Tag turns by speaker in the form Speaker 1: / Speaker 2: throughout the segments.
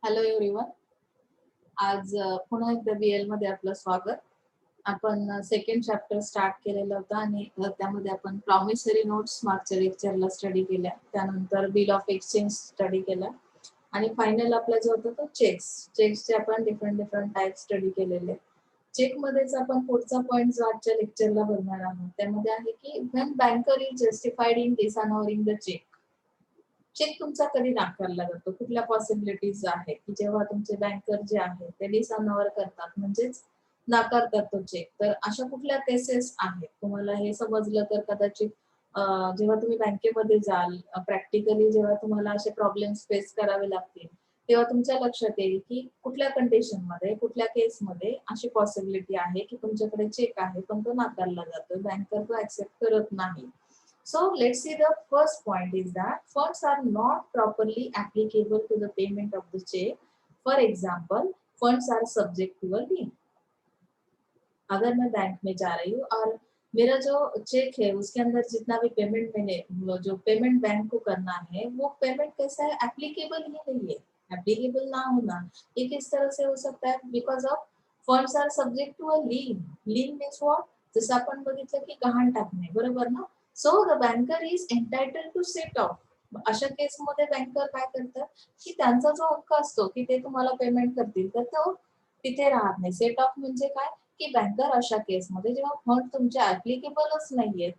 Speaker 1: Hello everyone. आज पुन्हा एकदा BL मध्ये आपलं स्वागत. आपण सेकंड चॅप्टर स्टार्ट केलेलं होतं आणि त्यामध्ये आपण प्रॉमिसरी नोट्स मागच्या लेक्चरला स्टडी केल्या, त्यानंतर बिल ऑफ एक्सचेंज स्टडी केला आणि फायनल आपला जो होता तो चेक्सचे आपण डिफरंट टाइप स्टडी केलेले. चेक मध्येच आपण पुढचा पॉइंट जो आजच्या लेक्चरला बघणार आहोत त्यामध्ये आहे की when banker is justified in dishonouring the cheque. Cheque तुमचा कधी नाकारला जातो, कुठल्या पॉसिबिलिटीज आहेत की जेव्हा तुमचे बँकर जे आहेत ते डिसऑनर करतात म्हणजेच नाकारतात तो चेक. तर अशा कुठल्या केसेस आहेत तुम्हाला हे समजलं तर कदाचित जेव्हा तुम्ही बँकेमध्ये जाल प्रॅक्टिकली जेव्हा तुम्हाला असे प्रॉब्लेम्स फेस करावे लागतील तेव्हा तुमच्या लक्षात येईल की कुठल्या कंडिशन मध्ये कुठल्या केसमध्ये अशी पॉसिबिलिटी आहे की तुमच्याकडे चेक आहे पण तो नाकारला जातोय, बँकर तो ऍक्सेप्ट करत नाही. So let's see, the first point is that funds are not properly applicable to the payment of the check. For example, funds are subject to a lien. अगर मैं बैंक में जा रही हूँ और मेरा जो चेक है उसके अंदर जितना भी पेमेंट मैंने जो पेमेंट बैंक को करना है वो पेमेंट कैसा है, एप्लीकेबल ही नहीं है. एप्लीकेबल ना होना ये किस तरह से हो सकता है, because of funds are subject to a lien. Lien means what, जसं आपण बघितलं की गहाण टाकणे, बरोबर ना. So the banker is entitled to set off. अशा केसमध्ये बँकर काय करतात की त्यांचा जो हक्क असतो की ते तुम्हाला पेमेंट करतील तर तो तिथे राहत नाही. सेट ऑफ म्हणजे काय की बँकर अशा केसमध्ये जेव्हा फंड तुमचे ऍप्लिकेबलच नाहीये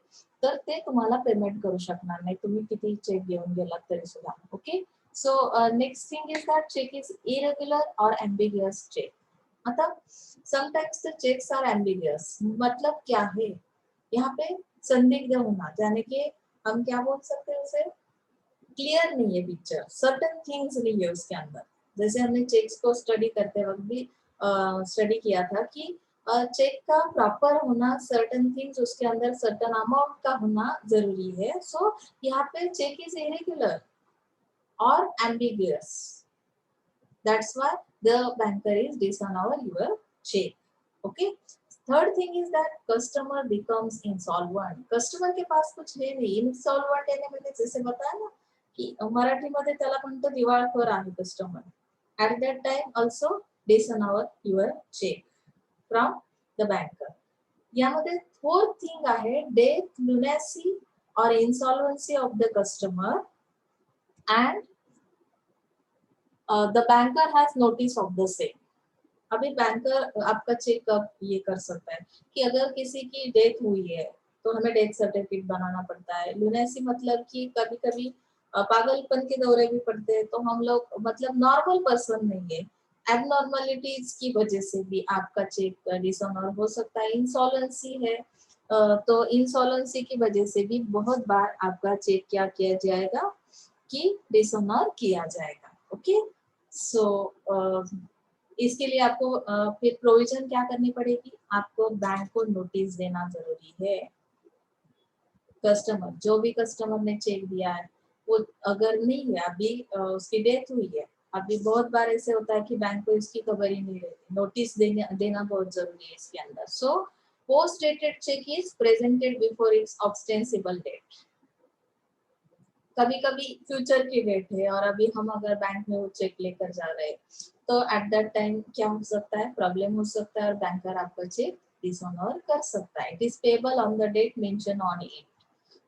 Speaker 1: तर ते तुम्हाला पेमेंट करू शकणार नाही, तुम्ही किती चेक घेऊन गेलात तरी सुद्धा. Okay. So next thing is that cheque is irregular और एम्बिगियस चेक. आता sometimes the cheques are ambiguous, मतलब क्या है यहाँ पे, संदिग्ध होना, यानी कि हम क्या बोल सकते हैं उसे, क्लियर नहीं है पिक्चर, सर्टन थिंग्स नहीं है उसके अंदर. जैसे हमने चेक्स को स्टडी करते वक्त भी स्टडी किया था कि चेक का प्रॉपर होना, सर्टन थिंग्स उसके अंदर सर्टन अमाउंट का होना जरूरी है. सो यहाँ पे चेक इज इरेग्युलर और ambiguous, that's why the banker is dishonour your cheque. Okay. Third thing is that customer becomes insolvent. Customer के पास कुछ है नहीं. इंसॉल्वेंट यानी मैंने जैसे बताया ना की मराठीमध्ये त्याला म्हणतो दिवाळखोर आहे customer. At that time also dishonour your cheque from the banker. यामध्ये फोर्थ थिंग आहे डेथ, लुनॅसी और insolvency of the customer and the banker has notice of the same. अभी बैंकर आपका चेक कब ये कर सकता है कि अगर किसी की डेथ हुई है तो हमें डेथ सर्टिफिकेट बनाना पड़ता है. लुनेसी मतलब कि कभी कभी पागलपन के दौरे भी पड़ते हैं तो हम लोग मतलब नॉर्मल पर्सन नहीं है, एबनॉर्मलिटीज की वजह से भी आपका चेक डिसऑनर हो सकता है. इंसॉल्वेंसी है तो इंसॉल्वेंसी की वजह से भी बहुत बार आपका चेक क्या किया जाएगा कि डिसऑनर किया जाएगा. ओके. सो इसके लिए आपको फिर प्रोविजन क्या करनी पड़ेगी, आपको बैंक को नोटिस देना जरूरी है. कस्टमर, जो भी कस्टमर ने चेक दिया है वो अगर नहीं है, अभी उसकी डेथ हुई है, अभी बहुत बार ऐसे होता है कि बैंक को इसकी खबर ही नहीं रहती, नोटिस देना बहुत जरूरी है इसके अंदर. So post dated cheque is presented before its ostensible date. कभी कभी फ्यूचर की डेट है और अभी हम अगर बैंक में वो चेक लेकर जा रहे हैं तो एट दैट टाइम क्या हो सकता है, प्रॉब्लम हो सकता है और बैंकर आपका चेक डिसऑनर कर सकता है. It is payable on the date mention on it.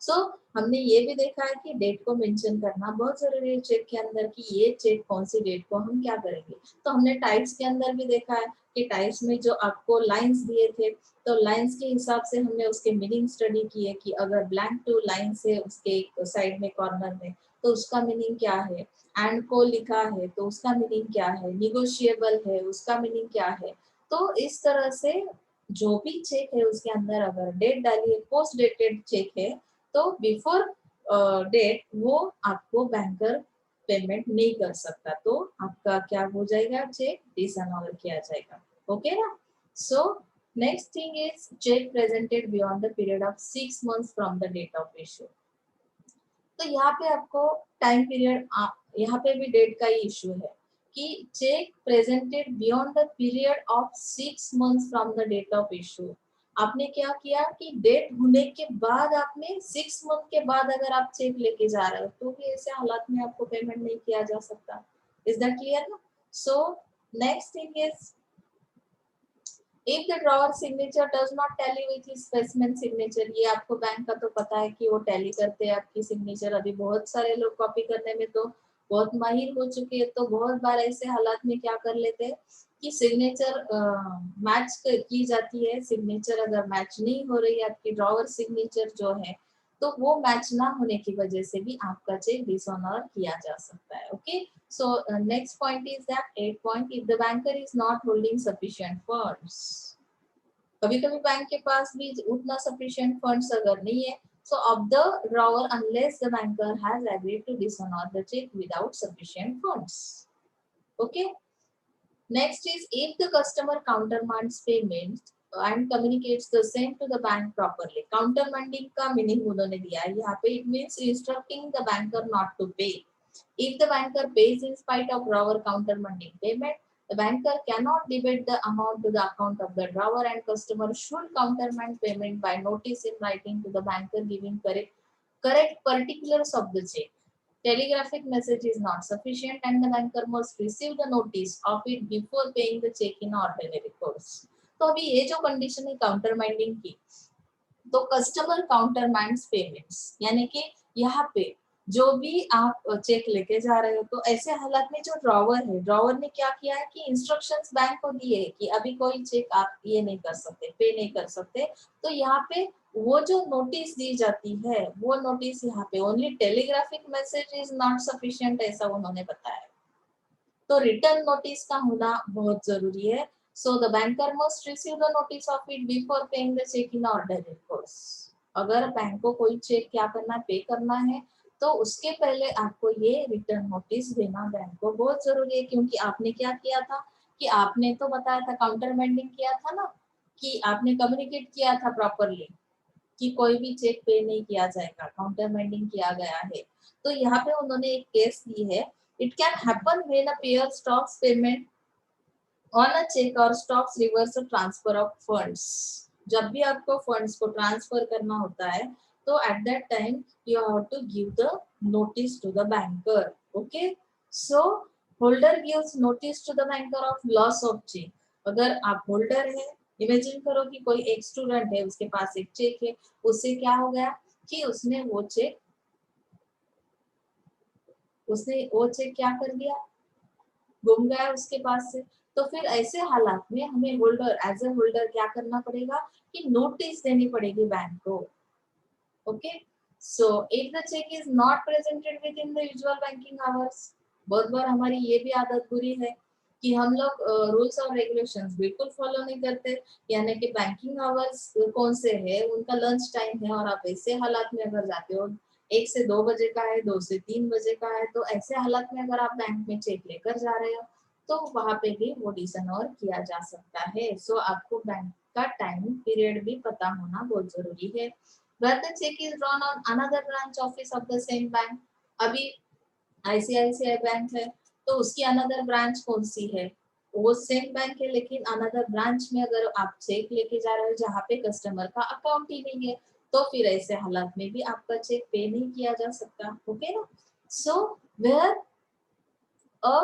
Speaker 1: सो हमने ये भी देखा है कि डेट को मेंशन करना बहुत जरूरी है चेक के अंदर कि ये चेक कौन सी डेट को हम क्या करेंगे. तो हमने टाइप्स के अंदर भी देखा है कि टाइप्स में जो आपको लाइंस दिए थे तो लाइंस के हिसाब से हमने उसके मीनिंग स्टडी किए कि अगर ब्लैंक टू लाइन से उसके साइड में कॉर्नर में तो उसका मीनिंग क्या है, एंड को लिखा है तो उसका मीनिंग क्या है, निगोशिएबल है उसका मीनिंग क्या है. तो इस तरह से जो भी चेक है उसके अंदर अगर डेट डालिए, पोस्ट डेटेड चेक है तो बिफोर डेट वो आपको बैंकर पेमेंट नहीं कर सकता, तो आपका क्या हो जाएगा, चेक डिसऑनर किया जाएगा. ओके ना. So next thing is cheque presented beyond the period of 6 months from the date of issue. तो यहाँ पे आपको टाइम पीरियड, यहाँ पे भी डेट का ही इश्यू है कि cheque presented beyond the period of 6 months from the date of issue. आपने क्या किया कि डेट होने के बाद आपने 6 मंथ के बाद अगर आप चेक लेके जा रहे हो तो भी ऐसे हालात में आपको पेमेंट नहीं किया जा सकता. इज दैट क्लियर ना. So next thing is, if the drawer signature does not tally with his specimen signature, ये आपको बैंक का तो पता है कि वो टैली करते हैं आपकी सिग्नेचर। अभी बहुत सारे लोग कॉपी करने में तो बहुत माहिर हो चुके हैं, तो बहुत बार ऐसे हालात में क्या कर लेते हैं कि सिग्नेचर मैच की जाती है, सिग्नेचर अगर मैच नहीं हो रही है आपकी ड्रॉवर सिग्नेचर जो है, तो वो मैच ना होने की वजह से भी आपका चेक डिसऑनर किया जा सकता है। Okay, so next point is that 8 point, if the banker is not holding sufficient funds, कभी कभी बैंक के पास भी उतना sufficient funds अगर नहीं है, so of the drawer unless the banker has agreed to dishonor the check without sufficient funds. Okay, next is, if the customer countermands payment and communicates the same to the bank properly. countermanding का meaning उन्होंने दिया है यहाँ पे, it means instructing the banker not to pay. If the banker pays in spite of drawer countermanding payment, the banker cannot debit the amount to the account of the drawer, and customer should countermand payment by notice in writing to the banker giving correct particulars of the check. Telegraphic message is not sufficient and the banker must receive the notice of it before paying the check in ordinary course. तो अभी ये जो condition है काउंटरमाइंडिंग की, तो customer काउंटरमाइंड्स payments, यानी कि यहाँ पे जो भी आप चेक लेके जा रहे हो, तो ऐसे हालात में जो ड्रॉवर है, ड्रॉवर ने क्या किया है कि इंस्ट्रक्शंस बैंक को दिए है कि अभी कोई चेक आप ये नहीं कर सकते, पे नहीं कर सकते, तो यहाँ पे वो जो नोटिस दी जाती है, वो नोटिस यहाँ पे only telegraphic message is not sufficient, ऐसा उन्होंने बताया। तो रिटर्न नोटिस का होना बहुत जरूरी है। So the banker must receive the notice of it before paying the check in ordinary course. अगर बैंक को कोई चेक क्या करना है, पे करना है, तो उसके पहले आपको ये रिटर्न नोटिस देना बैंक को बहुत जरूरी है, क्योंकि आपने क्या किया था कि आपने तो बताया था, काउंटरमैंडिंग किया था ना, कि आपने कम्युनिकेट किया था प्रॉपरली कि कोई भी चेक पे नहीं किया जाएगा, काउंटरमैंडिंग किया गया है। तो यहाँ पे उन्होंने एक केस दी है, it can happen when a payer stops payment on a cheque और stops reverse transfer of funds. जब भी आपको फंड्स को ट्रांसफर करना होता है, तो at that time you have to give the notice to the banker. Okay, so holder gives notice to the banker of loss of cheque. अगर आप होल्डर है, इमेजिन करो कि कोई एक स्टूडेंट है, उसके पास एक चेक है, उससे क्या हो गया कि उसने वो चेक क्या कर दिया, गुम गया उसके पास से। तो फिर ऐसे हालात में हमें होल्डर, एज ए होल्डर क्या करना पड़ेगा कि नोटिस देनी पड़ेगी बैंक को। Okay, so if the cheque is not presented within the usual banking hours, बहुत बार हमारी ये भी आदत बुरी है कि हम लोग रूल्स और रेगुलेशंस बिल्कुल फॉलो नहीं करते, यानी कि बैंकिंग आवर्स कौन से है, उनका लंच टाइम है, और आप ऐसे हालात में अगर जाते हो 1 से 2 बजे का है, 2 से 3 बजे का है, तो ऐसे हालात में अगर आप बैंक में चेक लेकर जा रहे हो, तो वहां पे भी वो डिसऑनर किया जा सकता है। सो आपको बैंक का टाइम पीरियड भी पता होना बहुत जरूरी है। Where the check is drawn on another branch office of the same bank, अभी आईसीआईसीआई बैंक है, तो उसकी अनदर ब्रांच कौन सी है, वो सेम बैंक है, लेकिन अनदर ब्रांच में अगर आप चेक लेके जा रहे हो जहाँ पे कस्टमर का अकाउंट ही नहीं है, तो फिर ऐसे हालात में भी आपका चेक पे नहीं किया जा सकता। ओके ना, so where a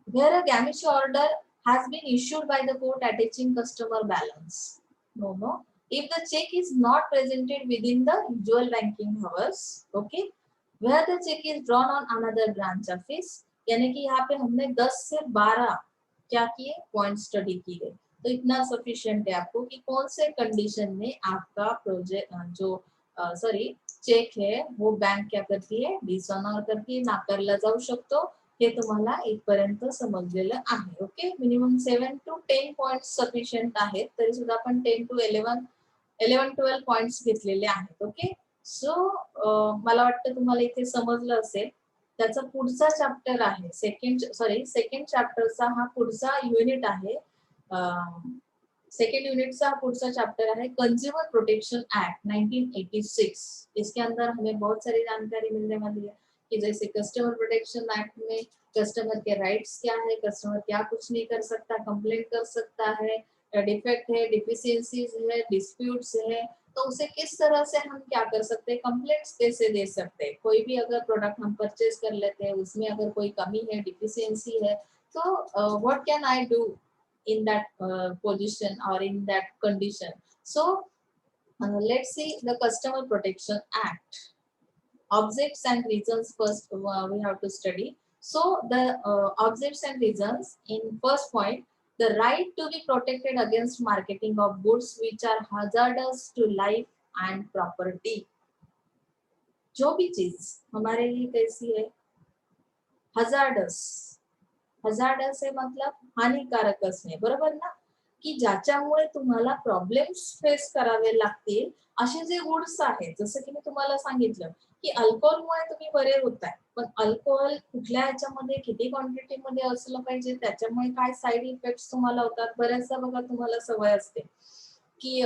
Speaker 1: where a gamage order has been issued by the court attaching customer balance. No. If the check is not presented within the usual banking hours, okay, where the check is drawn on another branch office, यानी कि यहाँ पे हमने 10 से 12 क्या किए point study किए, तो इतना सफिशिएंट है आपको कि कौन से कंडीशन में आपका प्रोजेक्ट जो चेक है वो बैंक क्या करती आहे, डिसऑनर करती आहे, नाकारला जाऊ शकतो, हे तुम्हाला इथपर्यंत समजलेलं आहे। Okay, minimum 7 to 10 points sufficient आहेत, तरी सुद्धा आपण 10 to 11-12 पॉइंट्स घेतलेले आहेत। ओके, सो मला वाटतं तुम्हाला इथे समजलं असेल। त्याचा पुढचा चॅप्टर आहे सेकंड चॅप्टरचा हा पुढचा युनिट आहे, सेकेंड यूनिट का पुढचा चैप्टर है कंज्यूमर प्रोटेक्शन एक्ट 1986। इसके अंदर हमें बहुत सारी जानकारी मिलने वाली है कि जैसे कस्टमर प्रोटेक्शन एक्ट में कस्टमर के राइट्स क्या है, कस्टमर क्या कुछ नहीं कर सकता, कंप्लेंट कर सकता है, डिफेक्ट है, डिफिशियंसीज है, डिस्प्यूट्स है, तो उसे किस तरह से हम क्या कर सकते हैं, कंप्लेंट्स कैसे दे सकते हैं। कोई भी अगर प्रोडक्ट हम परचेज कर लेते हैं, उसमें अगर कोई कमी है, डिफिशियंसी है, तो what can I do in that position or in that condition. So let's see the Customer Protection Act. Objects and reasons first we have to study. So the objects and reasons in first point, the right to be protected against marketing of goods which are hazardous to life and property. जो भी चीज हमारे लिए कैसी है, hazardous, hazardous आहे मतलब हानिकारक असणे, बरोबर ना, की ज्याच्यामुळे तुम्हाला प्रॉब्लेम्स फेस करावे लागतील असे जे गुड्स आहेत. जसं की मी तुम्हाला सांगितलं की अल्कोहोलमुळे तुम्ही बरे होताय, पण अल्कोहोल कुठल्या ह्याच्यामध्ये किती क्वांटिटीमध्ये असलं पाहिजे, त्याच्यामुळे काय साईड इफेक्ट्स तुम्हाला होतात. बऱ्याचदा बघा तुम्हाला सवय असते की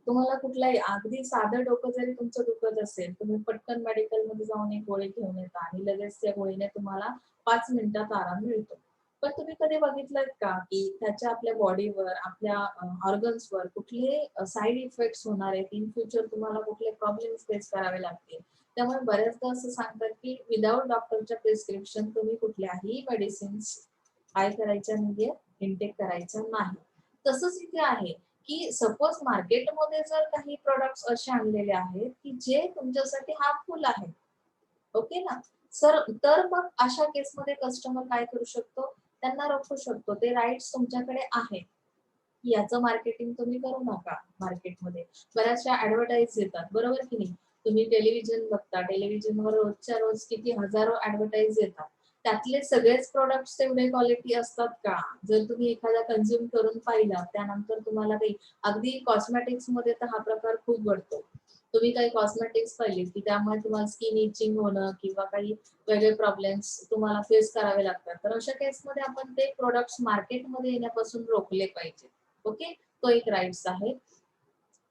Speaker 1: तुम्हाला कुठलाही अगदी साधं डोकं जरी तुमचं दुखत असेल, तुम्ही पटकन मेडिकल मध्ये जाऊन एक गोळी घेऊन येता आणि लगेच त्या गोळीने तुम्हाला 5 मिनिटात आराम मिळतो. पण तुम्ही कधी बघितलं का की त्याच्या आपल्या बॉडीवर, आपल्या ऑर्गन्सवर कुठले साईड इफेक्ट्स होणार आहेत, इन फ्युचर तुम्हाला कुठले प्रॉब्लेम्स फेस करावे लागतील. त्यामुळे बऱ्याचदा असं सांगतात की विदाउट डॉक्टरच्या प्रिस्क्रिप्शन तुम्ही कुठल्याही मेडिसिन्स काय करायच्या नाहीये, इनटेक करायच्या नाही. तसंच इथे आहे की सपोज मार्केटमध्ये जर काही प्रोडक्ट्स असे आणलेले आहेत की जे तुमच्यासाठी हार्मफुल आहेत, ओके ना, सर, तर मग अशा केसमध्ये कस्टमर काय करू शकतो, त्यांना रोखू शकतो. ते राईट्स तुमच्याकडे आहेत. याचं मार्केटिंग तुम्ही करू नका मार्केटमध्ये. बऱ्याचशा ऍडव्हर्टाईज येतात, बरोबर की नाही. तुम्ही टेलिव्हिजन बघता, टेलिव्हिजनवर रोजच्या रोज किती हजारो ऍडव्हर्टाईज येतात. त्यातले सगळेच प्रोडक्ट्स तेवढे क्वालिटी असतात का? जर तुम्ही एखादा कन्झ्युम करून पाहिला, त्यानंतर तुम्हाला काही अगदी कॉस्मेटिक्स मध्ये तर हा प्रकार खूप घडतो. तुम्ही काही कॉस्मेटिक्स पाहिली की त्यामुळे तुम्हाला स्किन इचिंग होणं किंवा काही वेगळे प्रॉब्लेम्स तुम्हाला फेस करावे लागतात. तर अशा केसमध्ये आपण ते प्रोडक्ट्स मार्केटमध्ये येण्यापासून रोखले पाहिजे. ओके, तो एक राईट्स आहे.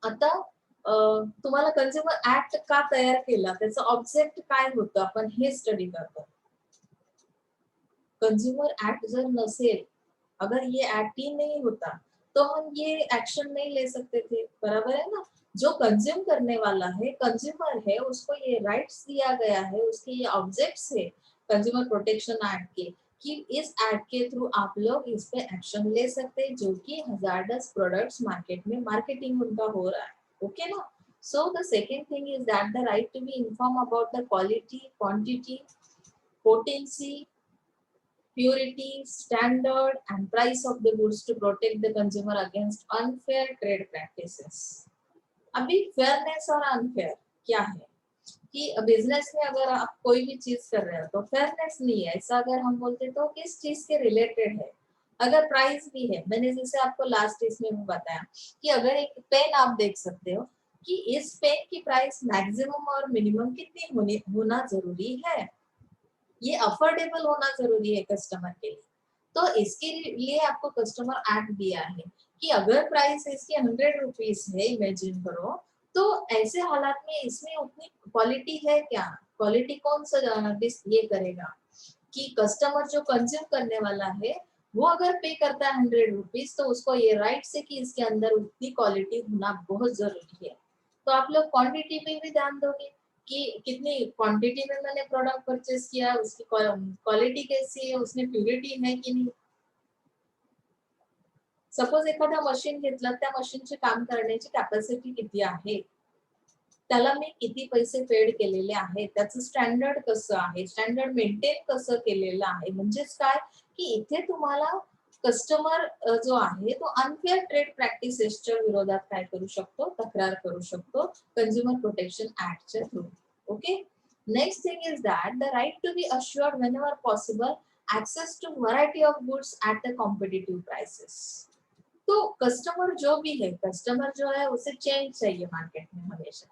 Speaker 1: आता तुम्हाला कन्झ्युमर ऍक्ट का तयार केला, त्याचं ऑब्जेक्ट काय होतं, आपण हे स्टडी करतो. कंज्यूमर एक्ट जर नसेल, अगर ये एक्ट ही नहीं होता तो हम ये एक्शन नहीं ले सकते थे, बराबर है ना. जो कंज्यूम करने वाला है, कंज्यूमर है, उसको ये राइट्स दिया गया है, उसके ये ऑब्जेक्ट्स है कंज्यूमर प्रोटेक्शन एक्ट के, कि इस एक्ट के थ्रू आप लोग इस पे एक्शन ले सकते हैं जो कि हजार्डस प्रोडक्ट्स मार्केट में मार्केटिंग उनका हो रहा है. ओके ना. So the second thing is that the right to be inform about the quality, quantity, potency, purity, standard, and price of the goods to protect the consumer against unfair trade practices. अभी fairness और unfair क्या है कि business में अगर आप कोई भी चीज कर रहे हो तो फेयरनेस नहीं है. ऐसा अगर हम बोलते तो किस चीज के रिलेटेड है. अगर प्राइस भी है, मैंने जैसे आपको लास्ट इसमें भी बताया कि अगर एक पेन आप देख सकते हो कि इस पेन की प्राइस मैक्सिमम और मिनिमम कितनी होना जरूरी है, ये अफोर्डेबल होना जरूरी है कस्टमर के लिए. तो इसके लिए आपको कस्टमर एक्ट दिया है कि अगर प्राइस इसकी 100 रुपीज है, इमेजिन करो, तो ऐसे हालात में इसमें उतनी क्वालिटी है क्या, क्वालिटी कौन सा ये करेगा कि कस्टमर जो कंज्यूम करने वाला है वो अगर पे करता है 100 रुपीज, तो उसको ये राइट है कि इसके अंदर उतनी क्वालिटी होना बहुत जरूरी है. तो आप लोग क्वांटिटी पे भी ध्यान दोगे कि कितनी क्वांटिटी में मैंने प्रोडक्ट परचेस किया, उसकी क्वालिटी कैसी है, उसमें प्युरिटी है की नाही. सपोज एखादा मशीन घेतलं, त्या मशीनचे काम करण्याची कॅपॅसिटी किती आहे, त्याला मी किती पैसे पेड केलेले आहेत, त्याचं स्टँडर्ड कसं आहे, स्टँडर्ड मेंटेन कसं केलेलं आहे. म्हणजेच काय की इथे तुम्हाला कस्टमर जो आहे तो अनफेअर ट्रेड प्रॅक्टिसेसच्या विरोधात काय करू शकतो, तक्रार करू शकतो कंझ्युमर प्रोटेक्शन ऍक्टच्या through. Okay. Next thing is that the right to be assured whenever possible access to variety of goods at the competitive prices. तो कस्टमर जो भी है, कस्टमर जो है उसे चेंज चाहिए मार्केट में हमेशा.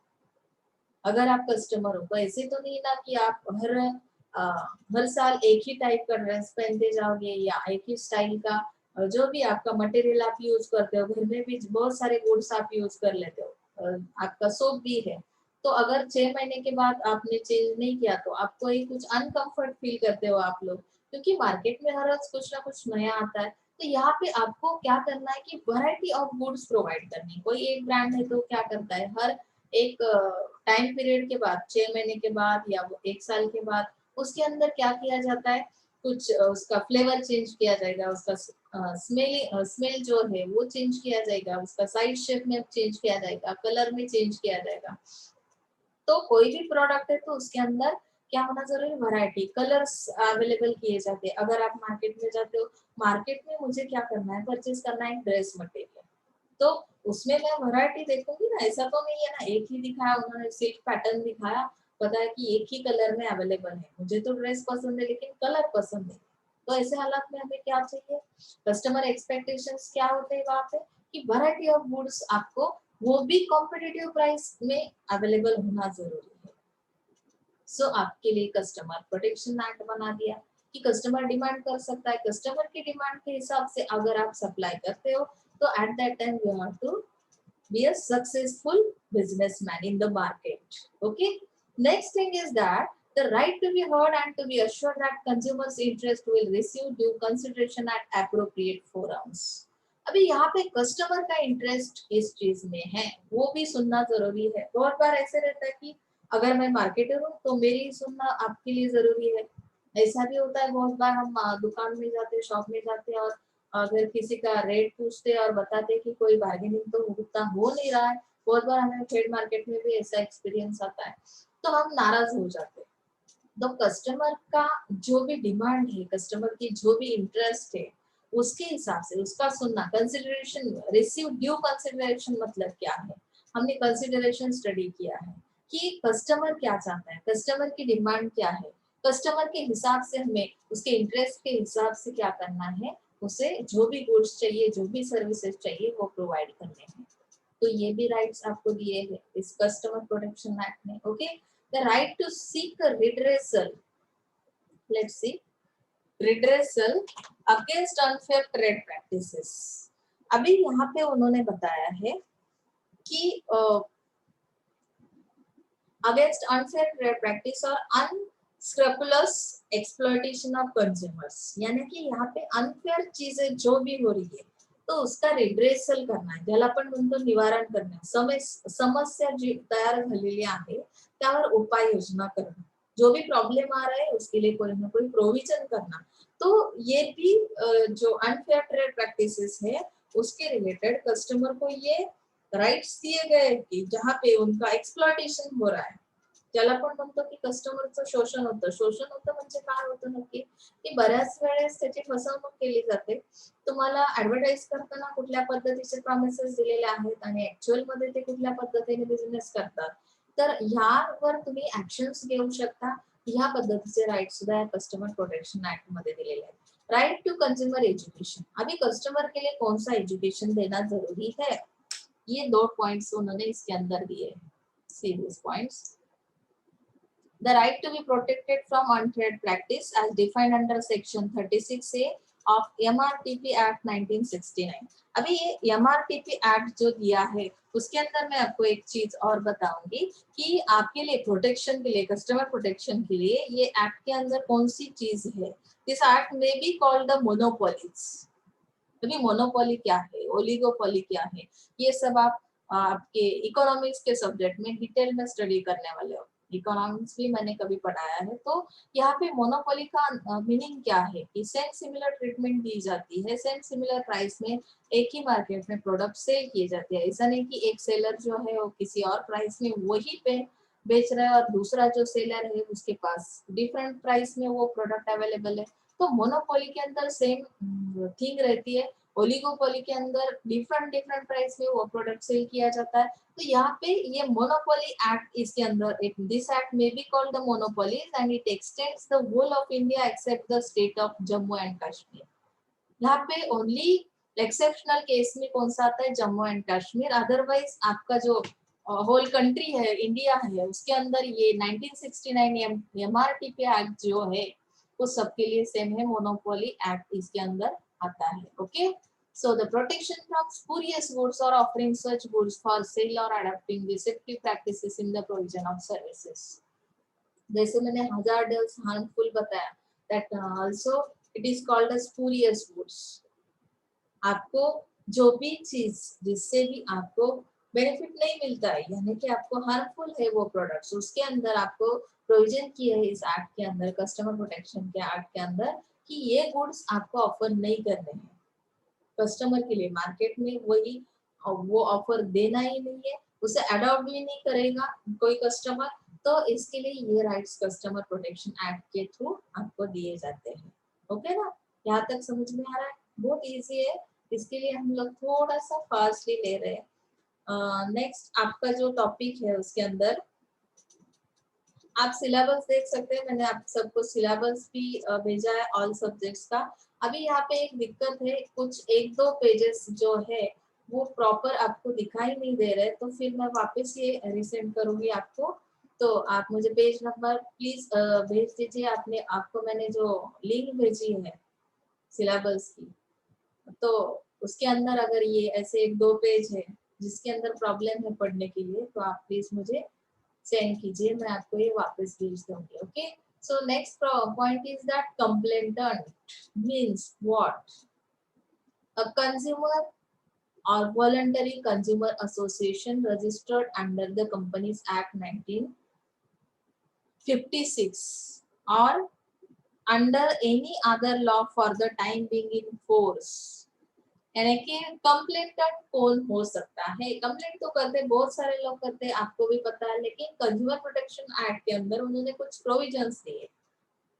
Speaker 1: अगर आप कस्टमर हो तो ऐसे तो नहीं ना कि आप हर साल एक ही टाइप का ड्रेस पहनते जाओगे या एक ही स्टाइल का जो भी आपका मटेरियल आप यूज करते हो, घर में भी बहुत सारे गुड्स आप यूज कर लेते हो. आपका सोप भी है, तो अगर 6 महीने के बाद आपने चेंज नहीं किया तो आपको ही कुछ अनकंफर्ट फील करते हो आप लोग, क्योंकि मार्केट में हर रोज कुछ ना कुछ नया आता है. तो यहाँ पे आपको क्या करना है कि वैरायटी ऑफ गुड्स प्रोवाइड करनी। कोई एक ब्रांड है तो क्या करता है, हर एक टाइम पीरियड के बाद, 6 महीने के बाद या वो 1 साल के बाद, उसके अंदर क्या किया जाता है, कुछ उसका फ्लेवर चेंज किया जाएगा, उसका स्मेल जो है वो चेंज किया जाएगा, उसका साइड शेप में चेंज किया जाएगा, कलर में चेंज किया जाएगा। तो कोई भी प्रोडक्ट है तो उसके अंदर क्या होना जरूरी है, वैरायटी, कलर्स अवेलेबल किए जाते हैं। अगर आप मार्केट में जाते हो, मार्केट में मुझे क्या करना है, परचेज करना है ड्रेस मटेरियल, तो उसमें मैं वैरायटी देखूंगी ना, ऐसा तो नहीं है ना एक ही दिखाया उन्होंने, सिर्फ पैटर्न दिखाया, पता है कि एक ही कलर में अवेलेबल है, मुझे तो ड्रेस पसंद है लेकिन कलर पसंद है। तो ऐसे हालात में हमें क्या चाहिए, कस्टमर एक्सपेक्टेशंस क्या होते हैं वहां पे, कि वैरायटी ऑफ गुड्स आपको वो भी कॉम्पिटिटिव प्राइस में अवेलेबल होना जरूरी है। सो आपके लिए कस्टमर प्रोटेक्शन एक्ट बना दिया कि कस्टमर डिमांड कर सकता है, कस्टमर की डिमांड के हिसाब से अगर आप सप्लाई करते हो तो at that time you have to be a successful businessman in the market. Okay. Next thing is that the right to be heard and to be assured that consumers' interest will receive due consideration at appropriate forums. अभी यहाँ पे customer का interest इस चीज में है वो भी सुनना जरूरी है। बहुत बार ऐसे रहता है कि अगर मैं मार्केटर हूँ तो मेरी सुनना आपके लिए जरूरी है। ऐसा भी होता है बहुत बार, हम दुकान में जाते, शॉप में जाते और अगर किसी का रेट पूछते और बताते कि कोई बार्गेनिंग तो उतना हो नहीं रहा है, बहुत बार हमें ट्रेड मार्केट में भी ऐसा एक्सपीरियंस आता है, तो हम नाराज हो जाते हैं। तो कस्टमर का जो भी डिमांड है, कस्टमर की जो भी इंटरेस्ट है, उसके हिसाब से उसका सुनना, कंसिडरेशन, रिसीव ड्यू कंसिडरेशन मतलब क्या है, हमने कंसिडरेशन स्टडी किया है कि कस्टमर क्या चाहता है, कस्टमर की डिमांड क्या है, कस्टमर के हिसाब से हमें उसके इंटरेस्ट के हिसाब से क्या करना है, उसे जो भी गुड्स चाहिए, जो भी सर्विसेज चाहिए वो प्रोवाइड करने हैं। तो ये भी राइट्स आपको दिए हैं इस कस्टमर प्रोटेक्शन एक्ट में। Okay, the right to seek redressal, let's see, redressal against unfair trade practices. अभी यहाँ पे उन्होंने बताया है कि अगेंस्ट अनफेयर ट्रेड प्रैक्टिस और अनस्क्रपुलस एक्सप्लॉयटेशन ऑफ कंज्यूमर्स, यानी कि यहाँ पे अनफेयर चीजें जो भी हो रही है तो उसका रिड्रेसल करना आहे, ज्याला आपण म्हणतो निवारण करणे, समस्या जी तयार झालेली आहे त्यावर उपाययोजना करणं, जो भी प्रॉब्लम आ रहा है उसके लिए कोई ना कोई प्रोविजन करना। तो ये भी जो अनफेयर ट्रेड प्रैक्टिसेस है उसके रिलेटेड कस्टमर को ये राइट्स दिए गए की जहाँ पे उनका एक्सप्लॉयटेशन हो रहा है, ज्याला आपण म्हणतो की कस्टमरचं शोषण होतं। शोषण होतं म्हणजे काय होतं नक्की, की बऱ्याच वेळेस त्याची फसवणूक केली जाते। तुम्हाला ऍडव्हर्टाइज करताना कुठल्या पद्धतीचे प्रॉमिसेस दिलेले आहेत आणि ऍक्च्युअल मध्ये ते कुठल्या पद्धतीने बिझनेस करतात, तर ह्यावर तुम्ही ऍक्शन्स घेऊ शकता। ह्या पद्धतीचे राइट सुद्धा कस्टमर प्रोटेक्शन एक्ट मध्ये दिलेले आहेत। राइट टू कंज्यूमर एजुकेशन, अभी कस्टमर के लिए कौन सा एजुकेशन देना जरूरी है, ये 2 पॉइंट्स उन्होंने इसके अंदर दिए। See this points, the right to be protected from unfair practice as defined under section 36A of MRTP Act 1969। अभी ये MRTP एक्ट जो दिया है उसके अंदर मैं आपको एक चीज और बताऊंगी कि आपके लिए प्रोटेक्शन के लिए, कस्टमर प्रोटेक्शन के लिए ये एक्ट के अंदर कौन सी चीज है। This act may be called the monopolies. अभी मोनोपोली क्या है, ओलिगोपोली क्या है, ये सब आप आपके इकोनॉमिक्स के सब्जेक्ट में डिटेल में स्टडी करने वाले हो। इकोनॉमिक्स भी मैंने कभी पढ़ाया है। तो यहाँ पे मोनोपोली का मीनिंग क्या है कि सेम सिमिलर ट्रीटमेंट दी जाती है, सेम सिमिलर प्राइस में एक ही मार्केट में प्रोडक्ट सेल किए जाते हैं। ऐसा नहीं कि एक सेलर जो है वो किसी और प्राइस में वही पे बेच रहा है और दूसरा जो सेलर है उसके पास डिफरेंट प्राइस में वो प्रोडक्ट अवेलेबल है। तो मोनोपोली के अंदर सेम थिंग रहती है, ओलिगोपोली के अंदर डिफरेंट डिफरेंट प्राइस में वो प्रोडक्ट सेल किया जाता है। तो यहाँ पे ये मोनोपोली एक्ट इसके अंदर एक, this act may be called the monopolies and it extends the whole of India except the state of Jammu and Kashmir. यहाँ पे ओनली एक्सेप्शनल केस में कौन सा आता है, जम्मू एंड कश्मीर। अदरवाइज आपका जो होल कंट्री है, इंडिया है, उसके अंदर ये 1969 MRTP एक्ट जो है वो सबके लिए सेम है। मोनोपोली एक्ट इसके अंदर आता है। Okay, so the protection from spurious goods or offering such goods for sale or adopting deceptive practices in the provision of services, जैसे मैंने hazardous, harmful बताया, that also it is called as spurious goods। आपको जो भी चीज जिससे भी आपको बेनिफिट नहीं मिलता है, यानी कि आपको हार्मफुल है वो प्रोडक्ट्स, उसके अंदर आपको प्रोविजन किया है इस एक्ट के अंदर, कस्टमर प्रोटेक्शन के एक्ट के अंदर, कि ये गुड्स आपको ऑफर नहीं करने हैं कस्टमर के लिए मार्केट में, वही वो ऑफर देना ही नहीं है, उसे अडॉप्ट भी नहीं करेगा कोई कस्टमर। तो इसके लिए ये राइट्स कस्टमर प्रोटेक्शन एक्ट के थ्रू आपको दिए जाते हैं। ओके ना, यहाँ तक समझ में आ रहा है? बहुत इजी है, इसके लिए हम लोग थोड़ा सा फास्टली ले रहे हैं। नेक्स्ट आपका जो टॉपिक है उसके अंदर आप सिलेबस देख सकते हैं, मैंने आप सबको सिलेबस भी भेजा है ऑल सब्जेक्ट्स का। अभी यहाँ पे एक दिक्कत है, कुछ एक दो पेजेस जो है वो प्रॉपर आपको दिखाई नहीं दे रहे, तो फिर मैं वापस ये रिसेंड करूंगी आपको। तो आप मुझे पेज नंबर प्लीज भेज दीजिए, आपने आपको मैंने जो लिंक भेजी है सिलेबस की, तो उसके अंदर अगर ये ऐसे एक दो पेज है जिसके अंदर प्रॉब्लम है पढ़ने के लिए, तो आप प्लीज मुझे सेंड कीजिए, मैं आपको ये वापस भेज दूंगी। Okay, so next point is that complainant means what, a consumer or voluntary consumer association registered under the Companies Act 1956 or under any other law for the time being in force। यानी कि कंप्लेंटेंट कौन हो सकता है? Complaint तो करते बहुत सारे लोग करते हैं, आपको भी पता है, लेकिन कंज्यूमर प्रोटेक्शन एक्ट के अंदर उन्होंने कुछ प्रोविजंस दिए।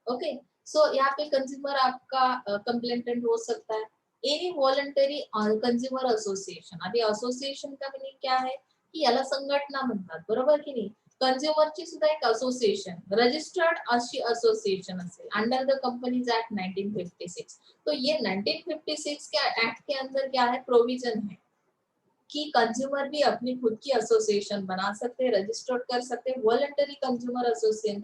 Speaker 1: ओके, सो यहाँ पे कंज्यूमर आपका कंप्लेंटेंट हो सकता है एनी वॉलंटरी कंज्यूमर असोसिएशन। अभी असोसिएशन का मीनिंग क्या है की याला संघटना म्हणतात, बरोबर की नाही? कंज्युमरची सुद्धा एक असोसिएशन, रजिस्टर्ड अशी असोसिएशन असेल अंडर द कंपनीज एक्ट 1956। तो ये 1956 के एक्ट के अंदर क्या है, प्रोविजन है कि कंज्यूमर भी अपनी खुद की एसोसिएशन बना सकते हैं, रजिस्टर्ड कर सकते हैं, voluntary consumer association,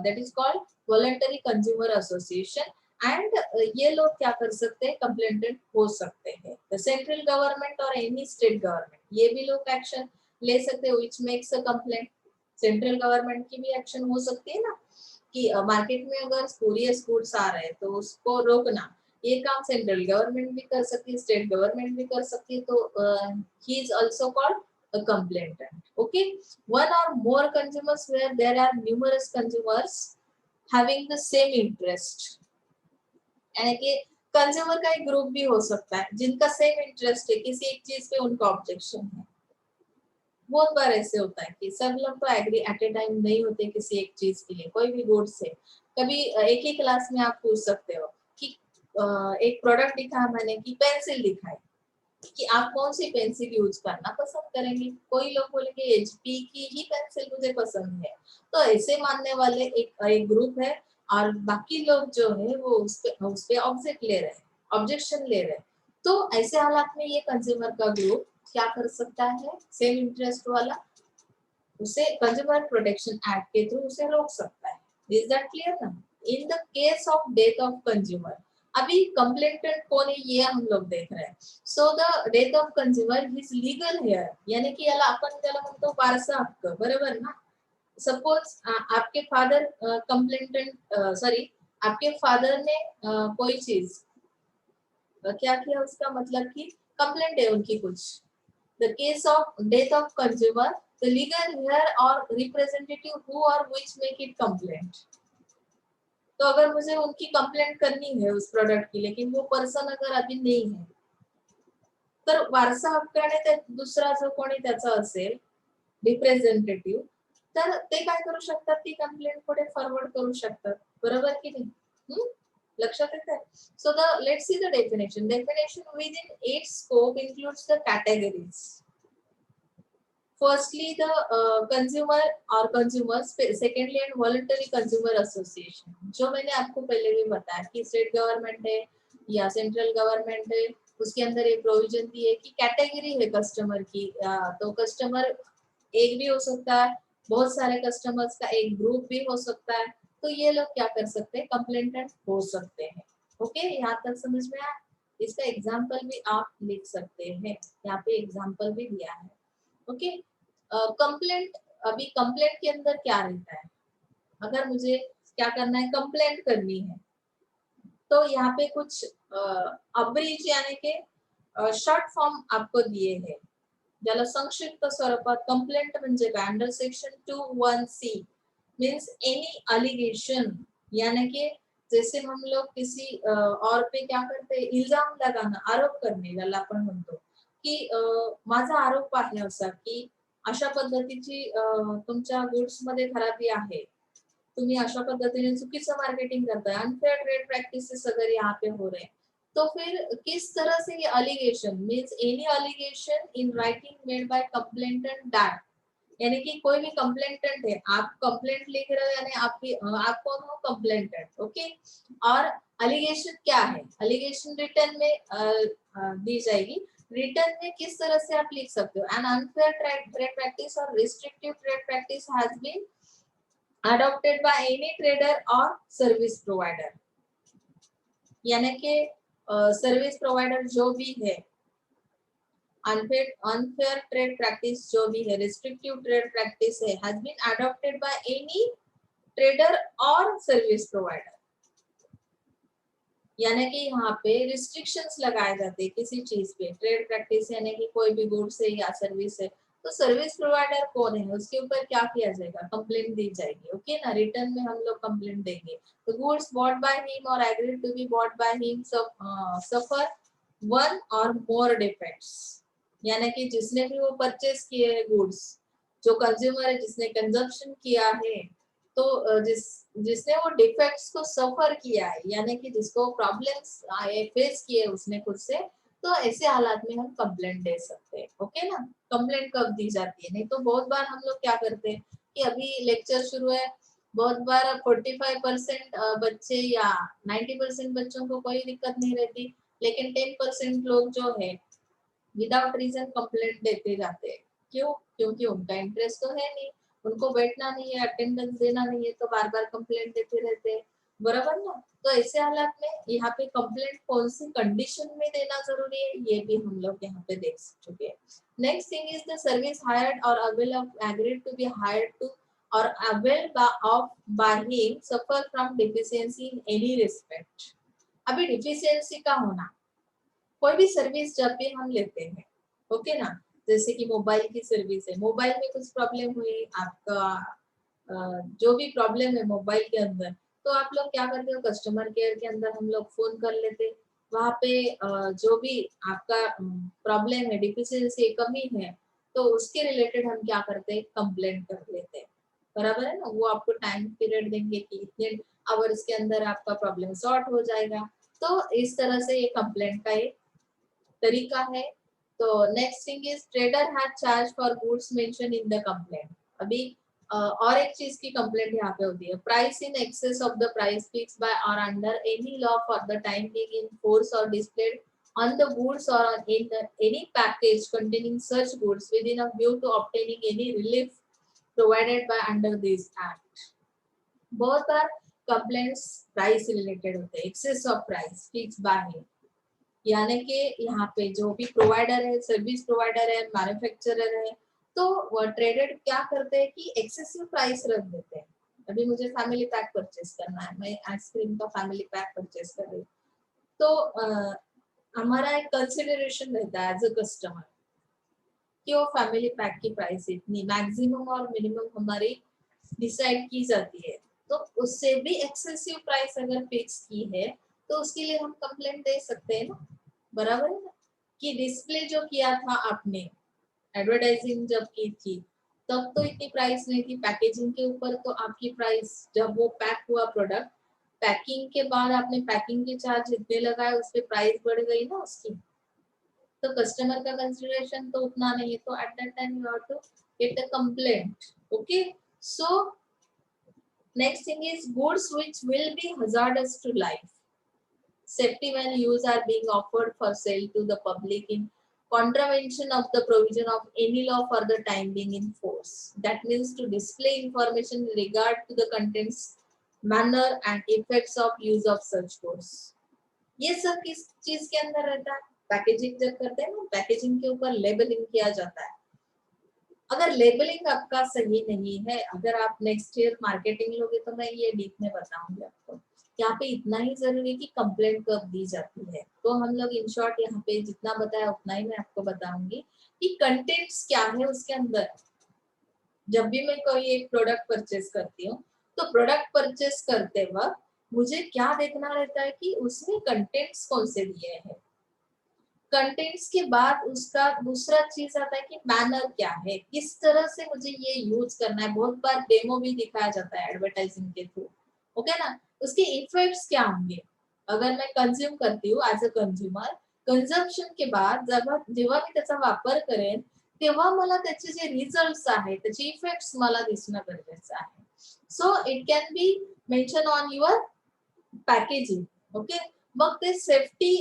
Speaker 1: that is called voluntary consumer association. And ये लोग क्या कर सकते हैं, कंप्लेंटेंट हो सकते हैं। द सेंट्रल गवर्नमेंट और एनी स्टेट गवर्नमेंट, ये भी लोग एक्शन ले सकते हैं which makes a complaint. Central government की भी एक्शन हो सकती है ना, कि मार्केट में अगर स्पूरियस गुड्स आ रहे हैं तो उसको रोकना, ये काम सेंट्रल गवर्नमेंट भी कर सकती है, स्टेट गवर्नमेंट भी कर सकती है। तो he is also called a complainant। Okay, one or more consumers where there are numerous consumers having the same interest, यानी कि कंज्यूमर का एक ग्रुप भी हो सकता है जिनका सेम इंटरेस्ट है, किसी एक चीज पे उनका ऑब्जेक्शन है। बहुत बार ऐसे होता है कि सब लोग तो एग्री एट ए टाइम नहीं होते किसी एक चीज के लिए, कोई भी गुड से। कभी एक ही क्लास में आप पूछ सकते हो कि एक प्रोडक्ट दिखा मैंने कि पेंसिल दिखाई, कि आप कौन सी पेंसिल यूज करना पसंद करेंगे। कोई लोग बोलेंगे एचपी की ही पेंसिल मुझे पसंद है। तो ऐसे मानने वाले एक ग्रुप है, और बाकी लोग जो है वो उस पे ऑब्जेक्ट ले रहे हैं, ऑब्जेक्शन ले रहे हैं। तो ऐसे हालात में ये कंज्यूमर का ग्रुप क्या कर सकता है, सेम इंटरेस्ट वाला, उसे कंज्यूमर प्रोटेक्शन एक्ट के थ्रू उसे रोक सकता है। इज दैट क्लियर ना? In the case of death of consumer, अभी कंप्लेंटेंट कौन है ये हम लोग देख रहे हैं। So the death of consumer his legal heir, यानी कि याला आपण त्याला म्हणतो वारसा हक्क, बरोबर ना? सपोज आपके फादर कंप्लेंटेंट सॉरी आपके फादर ने कोई चीज क्या किया, उसका मतलब कि कंप्लेंट है उनकी कुछ। The case of death of consumer, the legal heir or representative who or which make it complaint। तो अगर मुझे उनकी कंप्लेंट करनी है उस प्रोडक्ट की, लेकिन वो पर्सन अगर अभी नहीं है, तर वारसा हक्काने ते दुसरा जो कोणी त्याचा असेल रिप्रेझेंटेटिव्ह, तर ते काय करू शकतात, ती कंप्लेंट पुढे फॉरवर्ड करू शकतात, बरोबर की नाही? हम्म? लक्षात येतंय? So the let's see the definition. Definition with in its scope includes the categories। Firstly, the consumer or consumers, secondly and voluntary consumer association, जो मैंने आपको पहले भी बताया कि स्टेट गवर्नमेंट है या सेंट्रल गवर्नमेंट है, उसके अंदर एक प्रोविजन दी है कि कैटेगरी है कस्टमर की। तो कस्टमर एक भी हो सकता है, बहुत सारे कस्टमर्स का एक ग्रुप भी हो सकता है। तो ये लोग क्या कर सकते हैं, कंप्लेंटेंट हो सकते हैं। ओके, यहाँ तक समझ में आया? इसका एग्जाम्पल भी आप लिख सकते हैं, यहाँ पे एग्जाम्पल भी दिया है। ओके, कंप्लेंट, अभी कंप्लेंट के अंदर क्या रहता है, अगर मुझे क्या करना है, कंप्लेंट करनी है, तो यहाँ पे कुछ अब्रीज यानी के शॉर्ट फॉर्म आपको दिए हैं, ज्याला संक्षिप्त स्वरूपात कंप्लेंट म्हणजे काय, under section 2(1)(c) means any allegation, यानी कि जैसे हम लोग किसी और पे क्या करते हैं, इल्जाम लगाना, आरोप करणे, ज्याला आपण म्हणतो की माझा आरोप आहे असा की अशा पद्धतीची तुमच्या गुड्स मध्ये खराबी आहे, तुम्ही अशा पद्धतीने चुकीचं मार्केटिंग करताय, अनफेयर ट्रेड प्रैक्टिसेस अगर यहाँ पे हो रहे हैं, तो फिर किस तरह से ये allegation means any allegation in writing made by complainant that, यानी कि कोई भी कंप्लेंटेंट है, आप कंप्लेंट लिख रहे हो यानी आपकी आप कौन हो, कंप्लेंटेंट, ओके। और अलिगेशन क्या है, अलिगेशन रिटर्न में दी जाएगी, रिटर्न में किस तरह से आप लिख सकते हो, एन अनफेयर ट्रेड प्रैक्टिस और restrictive trade practice has been adopted by any trader or service provider, यानी कि सर्विस प्रोवाइडर जो भी है, अनफेयर ट्रेड प्रैक्टिस जो भी है, रिस्ट्रिक्टिव ट्रेड प्रैक्टिस है, has been adopted by any trader or service provider, यानी कि यहाँ पे रिस्ट्रिक्शंस लगाए जाते हैं किसी चीज पे, ट्रेड प्रैक्टिस यानी कि कोई भी गुड्स है या सर्विस है, तो सर्विस प्रोवाइडर कौन है उसके ऊपर क्या किया जाएगा, कंप्लेंट दी जाएगी, ओके ना। रिटर्न में हम लोग कंप्लेंट देंगे, तो गुड्स बॉट बाय हिम और agreed to be bought by him suffer one और मोर डिफेक्ट्स, यानी कि जिसने भी वो परचेस किए हैं गुड्स, जो कंज्यूमर है जिसने कंजप्शन किया है, तो जिसने वो डिफेक्ट्स को सफर किया है, यानी कि जिसको प्रॉब्लम्स आए, फेस किए उसने खुद से, तो ऐसे हालात में हम कंप्लेंट दे सकते हैं, ओके ना। कंप्लेंट कब दी जाती है, नहीं तो बहुत बार हम लोग क्या करते हैं कि अभी लेक्चर शुरू है, बहुत बार 45% बच्चे या 90% बच्चों को कोई दिक्कत नहीं रहती, लेकिन 10% लोग जो है विदाउट रीजन कंप्लेंट देते जाते हैं, क्यों, क्योंकि उनका इंटरेस्ट तो है नहीं, उनको बैठना नहीं है, अटेंडेंस देना नहीं है, तो बार बार कंप्लेंट देते रहते हैं, बराबर ना। तो ऐसे हालात में यहाँ पे कंप्लेंट कौन सी कंडीशन में देना जरूरी है, ये भी हम लोग यहाँ पे देख चुके हैं। Next thing is the service hired or avail of agreed to be hired to or avail of by him suffer from deficiency in any respect. अभी डिफिशियंसी का होना, कोई भी सर्विस जब भी हम लेते हैं, ओके ना, जैसे कि मोबाइल की सर्विस है, मोबाइल में कुछ प्रॉब्लम हुई, आपका जो भी प्रॉब्लम है मोबाइल के अंदर, तो आप लोग क्या करते हो, कस्टमर केयर के अंदर हम लोग फोन कर लेते, वहाँ पे जो भी आपका प्रॉब्लम है, डिफिशियंसी कमी है, तो उसके रिलेटेड हम क्या करते हैं, कंप्लेंट कर लेते हैं, बराबर है ना। वो आपको टाइम पीरियड देंगे कि इतने आवर्स के अंदर आपका प्रॉब्लम सॉर्ट हो जाएगा, तो इस तरह से ये कंप्लेंट का एक तरीका है। तो next thing is trader has charge for goods mention in the complaint. अभी और एक चीज की कंप्लेंट यहाँ पे होती है, price in excess of the price fix by or under any law for the time being in force or displayed on the goods or on any package containing such goods within a view to obtaining any relief provided by under this act। बहुत बार complaints price से related होते हैं, excess of price fix by, यानी कि यहाँ पे जो भी प्रोवाइडर है, सर्विस प्रोवाइडर है, मैन्युफैक्चरर है, तो वो ट्रेडर क्या करते हैं कि एक्सेसिव प्राइस रख देते हैं। अभी मुझे फैमिली पैक परचेस करना है, मैं आइसक्रीम का फैमिली पैक परचेस कर रही हूँ, तो हमारा एक कंसिडरेशन रहता है एज अ कस्टमर कि वो फैमिली पैक की प्राइस इतनी मैक्सिमम और मिनिमम हमारी डिसाइड की जाती है, तो उससे भी एक्सेसिव प्राइस अगर फिक्स की है तो उसके लिए हम कंप्लेंट दे सकते हैं ना, बराबर है ना। कि डिस्प्ले जो किया था आपने, एडवर्टाइजिंग जब की थी, तब तो इतनी प्राइस नहीं थी, पैकेजिंग के ऊपर तो आपकी प्राइस, जब वो पैक हुआ प्रोडक्ट, पैकिंग के बाद आपने पैकिंग के चार्ज इतने लगाए, उस पर प्राइस बढ़ गई ना उसकी, तो कस्टमर का कंसिडरेशन तो उतना नहीं है, तो at that time you have to get a complaint, okay. So next thing is goods which will be hazardous to life, safety when use are being offered for sale to the public in contravention of the provision of any law for the time being in force, that means to display information in regard to the contents, manner and effects of use of such goods। ये सब किस चीज के अंदर रहता है, packaging जब करते हैं ना, पैकेजिंग के ऊपर लेबलिंग किया जाता है। अगर लेबलिंग आपका सही नहीं है, अगर आप नेक्स्ट ईयर मार्केटिंग लोगे तो मैं ये डीप में बताऊंगी आपको यहाँ पे इतना ही जरूरी है कि कंप्लेंट कब दी जाती है। तो हम लोग इन शॉर्ट यहाँ पे जितना बताया उतना ही मैं आपको बताऊंगी कि कंटेंट्स क्या है उसके अंदर। जब भी मैं कोई एक प्रोडक्ट परचेस करती हूँ तो प्रोडक्ट परचेस करते वक्त मुझे क्या देखना रहता है कि उसमें कंटेंट्स कौन से दिए हैं। कंटेंट्स के बाद उसका दूसरा चीज आता है कि मैनर क्या है, किस तरह से मुझे ये यूज करना है। बहुत बार डेमो भी दिखाया जाता है एडवर्टाइजिंग के थ्रू, ओके ना। उसके इफेक्ट्स क्या होंगे अगर मैं कंज्यूम करती हूँ एज अ कंज्युमर, कंझम्पशन के बाद जेव्हा मी त्याचा वापर करेन तेव्हा मला त्याचे जे रिझल्ट्स आहेत त्याचे इफेक्ट्स मला दिसणं गरजेचं आहे. So it can be mention on your packaging, okay. मग ते सेफ्टी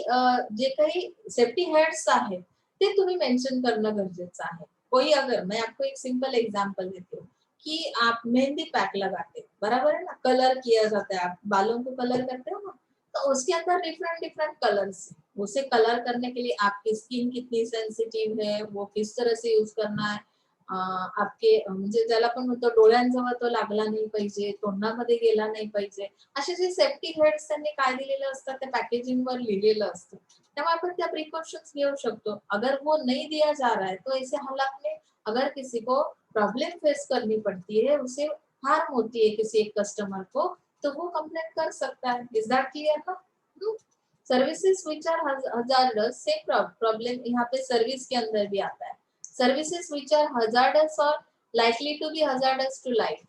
Speaker 1: जे काही सेफ्टी हेड्स आहेत ते तुम्ही मेंशन करणं गरजेचं आहे. कोई अगर मैं आपको एक सिंपल एग्जांपल देती हूँ कि आप मेहंदी पैक लगाते बराबर है ना, कलर किया जाता है, आप बालों को कलर करते हो ना, तो उसके अंदर डिफरेंट डिफरेंट कलर्स है. उसे कलर करने के लिए आपकी स्किन कितनी सेंसिटिव है, वो किस तरह से यूज करना है. आपके म्हणजे ज्याला पण म्हणतो डोळ्यांजवळ तो लागला नाही पाहिजे, तोंडामध्ये गेला नाही पाहिजे, असे जे सेफ्टी हेड्स त्यांनी काय दिलेलं असतं त्या पॅकेजिंग वर लिहिलेलं असतं. त्यामुळे आपण त्या प्रिकॉशन्स घेऊ शकतो. अगर वो नहीं दिया जा रहा है तो ऐसे हालात में अगर किसी को प्रॉब्लम फेस करनी पड़ती है, उसे हार्म होती है किसी एक कस्टमर को, तो वो कंप्लेंट कर सकता है. इज दैट क्लियर ना? Services which are hazardous, same problem यहाँ पे सर्विस के अंदर भी आता है. Services which are hazardous or likely to be hazardous to life,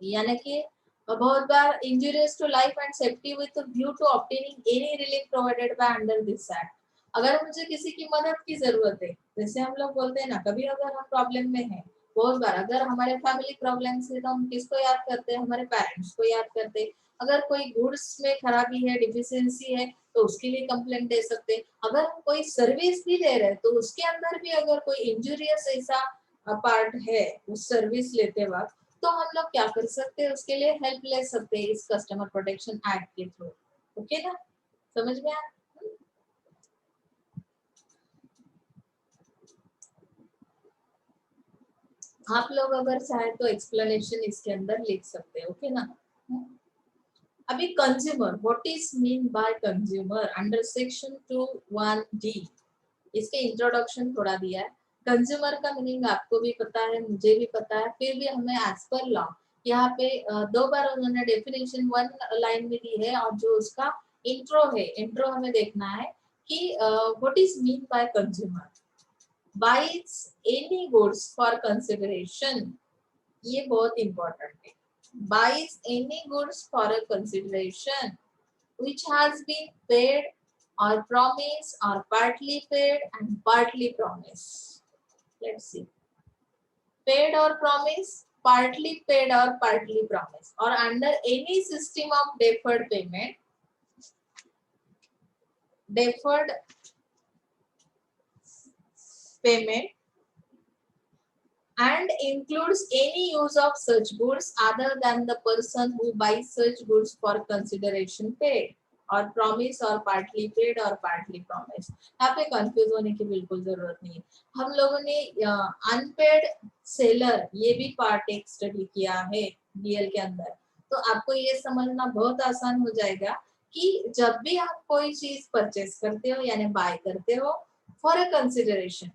Speaker 1: यानी कि बहुत बार injurious to life and safety with view to obtaining any relief provided by under this act. अगर मुझे किसी की मदद की जरूरत है, जैसे हम लोग बोलते हैं ना, कभी अगर हम प्रॉब्लम में हैं, बहुत बार अगर हमारे फैमिली प्रॉब्लम्स है तो हम किसको याद करते हैं, हमारे पेरेंट्स को याद करते हैं. अगर कोई गुड्स में खराबी है, डिफिशियंसी है, तो उसके लिए कंप्लेंट दे सकते हैं. अगर हम कोई सर्विस भी दे रहे हैं तो उसके अंदर भी अगर कोई इंजूरियस ऐसा पार्ट है उस सर्विस लेते वक्त, तो हम लोग क्या कर सकते हैं, उसके लिए हेल्प ले सकते हैं इस कस्टमर प्रोटेक्शन एक्ट के थ्रू. ओके ना, समझ में आया? आप लोग अगर चाहे तो एक्सप्लेनेशन इसके अंदर लिख सकते हैं, ओके ना. अभी consumer, what is mean by consumer under section 21D, इसके इंट्रोडक्शन थोड़ा दिया है. कंज्यूमर का मीनिंग आपको भी पता है, मुझे भी पता है, फिर भी हमें एज पर लॉ यहाँ पे दो बार उन्होंने डेफिनेशन वन लाइन में दी है, और जो उसका इंट्रो है, इंट्रो हमें देखना है कि what is mean by consumer. buys any goods for consideration, ये बहुत इंपॉर्टेंट है. buys any goods for a consideration which has been paid or promised or partly paid and partly promised. Let's see. Paid or promised, partly paid or partly promised, or under any system of deferred payment, deferred payment, and includes any use of such goods other than the person who buys such goods for consideration paid और promise और partly paid और partly promise. यहाँ पे confuse होने की बिल्कुल जरूरत नहीं है. हम लोगों ने अनपेड सेलर ये भी पार्ट एक स्टडी किया है डीएल के अंदर, तो आपको ये समझना बहुत आसान हो जाएगा कि जब भी आप कोई चीज परचेस करते हो यानी बाय करते हो फॉर अ कंसिडरेशन,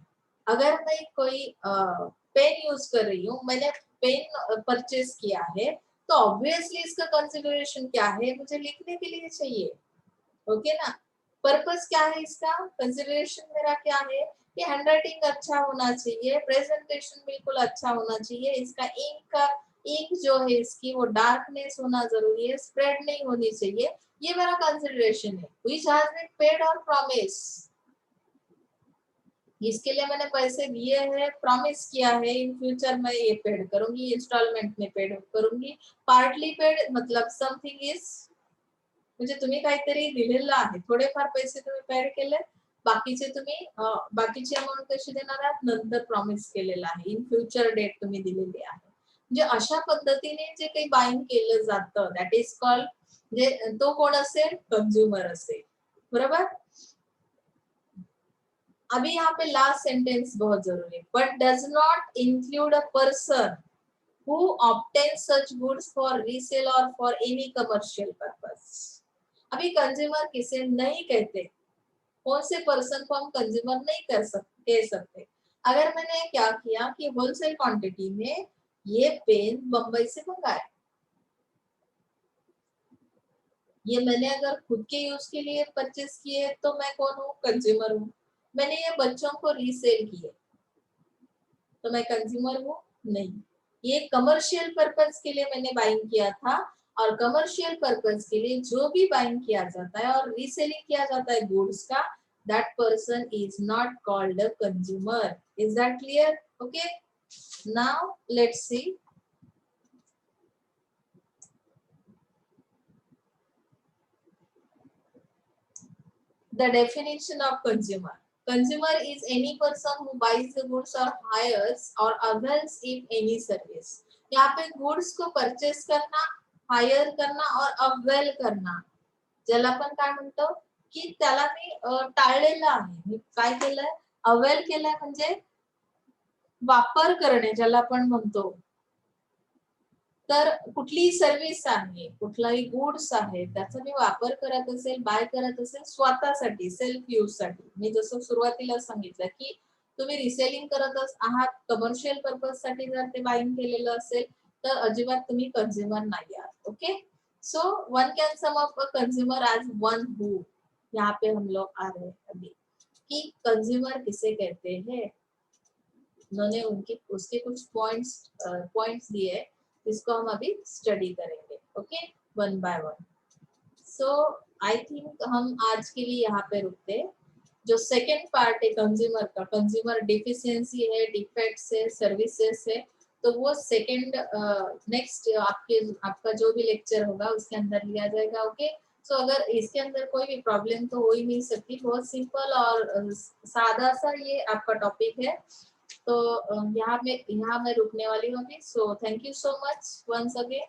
Speaker 1: अगर मैं कोई पेन यूज कर रही हूँ, मैंने पेन परचेस किया है, तो ऑब्वियसली इसका कंसिडरेशन क्या है मुझे लिखने के लिए चाहिए, ओके ना. पर्पस क्या है इसका, कंसिडरेशन मेरा क्या है कि हैंडराइटिंग अच्छा होना चाहिए, प्रेजेंटेशन बिल्कुल अच्छा होना चाहिए, इसका इंक जो है इसकी वो डार्कनेस होना जरूरी है, स्प्रेड नहीं होनी चाहिए, ये मेरा कंसिडरेशन है. व्हिच हैज बीन पेड और प्रॉमिस, इसके लिए मैंने पैसे दिए हैं, प्रॉमिस किया है इन फ्यूचर मैं ये पेड करूंगी, इंस्टॉलमेंट में पेड करूंगी. पार्टली पेड मतलब समथिंग इज म्हणजे तुम्ही काहीतरी दिलेलं आहे, थोडेफार पैसे तुम्ही पेड केले, बाकीचे तुम्ही बाकीची अमाउंट कशी देणार आहात, नंतर प्रॉमिस केलेलं आहे, इन फ्यूचर डेट तुम्ही दिलेली आहे. म्हणजे अशा पद्धतीने जे काही बाइंग केलं जातं दॅट इज कॉल्ड, म्हणजे तो कोण असेल, कंझ्युमर असेल, बरोबर. अभी यहाँ पे लास्ट सेंटेंस बहुत जरूरी है, but does not include a person who obtain such goods for resale or for any commercial purpose. अभी कंज्यूमर किसे नहीं कहते, कौन से पर्सन को हम कंज्यूमर नहीं कह सकते। अगर मैंने क्या किया कि होलसेल क्वांटिटी में ये पेन बंबई से मंगाया, ये मैंने अगर खुद के यूज के लिए परचेस किए तो मैं कौन हूँ, कंज्यूमर हूँ। मैंने ये बच्चों को रीसेल किए तो मैं कंज्यूमर हूँ, नहीं। ये कमर्शियल पर्पस के लिए मैंने बाइंग किया था, और कमर्शियल पर्पस के लिए जो भी बाइंग किया जाता है और रीसेलिंग किया जाता है गुड्स का, that person is not called a consumer. Is that clear? Okay, now let's see the definition of consumer. Consumer is any person who buys the goods or hires or avails if any service. यहाँ पे goods को purchase करना, hire करना और avail करना, ज्याला आपण काय म्हणतो की त्याला मी टाळलेलं आहे, मी काय केलंय, avail केलंय म्हणजे वापर करणे ज्याला आपण म्हणतो। तर कुठलीही सर्व्हिस आहे, कुठलाही गुड्स आहे, त्याचा मी वापर करत असेल, बाय करत असेल स्वतःसाठी, सेल्फ यूज साठी, मी जसं सुरुवातीला सांगितलं की तुम्ही रिसेलिंग करत आहात, कमर्शियल पर्पज साठी जर ते बाइंग केलेलं असेल तर अजिबात तुम्ही कंज्यूमर नाही आहात। Okay, so one can sum up a consumer as one who, यहाँ पे हम लोग आ रहे हैं अभी कि कंज्यूमर किसे कहते हैं। उन्होंने उनके उसके कुछ पॉइंट्स दिए जिसको हम अभी स्टडी करेंगे। Okay, one by one. So I think हम आज के लिए यहाँ पे रुकते हैं। जो सेकेंड पार्ट है कंज्यूमर का, कंज्यूमर डिफिशियंसी है, डिफेक्ट्स है, सर्विसेज है, तो वो सेकेंड नेक्स्ट आपका जो भी लेक्चर होगा उसके अंदर लिया जाएगा। ओके, सो अगर इसके अंदर कोई भी प्रॉब्लम तो हो ही नहीं सकती, बहुत सिंपल और सादा सा ये आपका टॉपिक है। तो यहाँ मैं रुकने वाली हूँ अभी। So thank you so much once again.